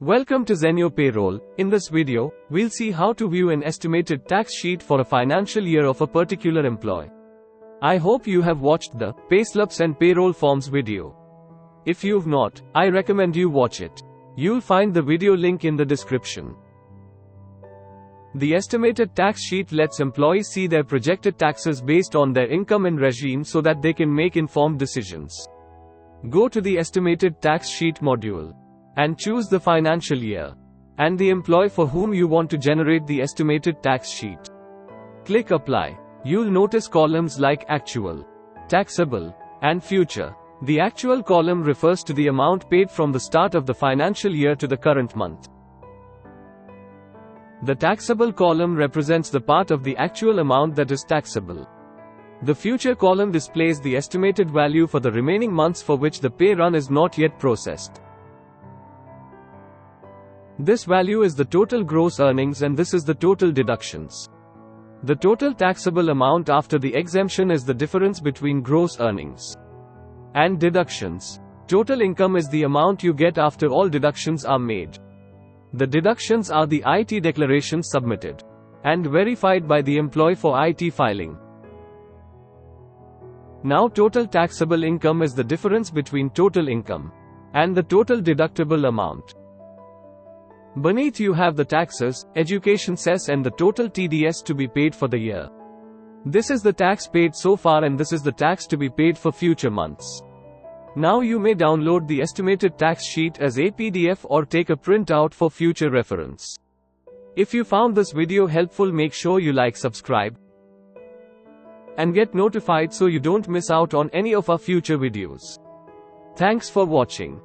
Welcome to Zenio Payroll. In this video, we'll see how to view an estimated tax sheet for a financial year of a particular employee. I hope you have watched the Payslips and Payroll Forms video. If you've not, I recommend you watch it. You'll find the video link in the description. The estimated tax sheet lets employees see their projected taxes based on their income and regime so that they can make informed decisions. Go to the Estimated Tax Sheet module and choose the financial year and the employee for whom you want to generate the estimated tax sheet. Click Apply. You'll notice columns like Actual, Taxable, and Future. The Actual column refers to the amount paid from the start of the financial year to the current month. The Taxable column represents the part of the actual amount that is taxable. The Future column displays the estimated value for the remaining months for which the pay run is not yet processed. This value is the total gross earnings and this is the total deductions. The total taxable amount after the exemption is the difference between gross earnings and deductions. Total income is the amount you get after all deductions are made. The deductions are the IT declarations submitted and verified by the employee for IT filing. Now total taxable income is the difference between total income and the total deductible amount. Beneath you have the taxes, education cess and the total TDS to be paid for the year. This is the tax paid so far and this is the tax to be paid for future months. Now you may download the estimated tax sheet as a PDF or take a printout for future reference. If you found this video helpful, make sure you like, subscribe, and get notified so you don't miss out on any of our future videos. Thanks for watching.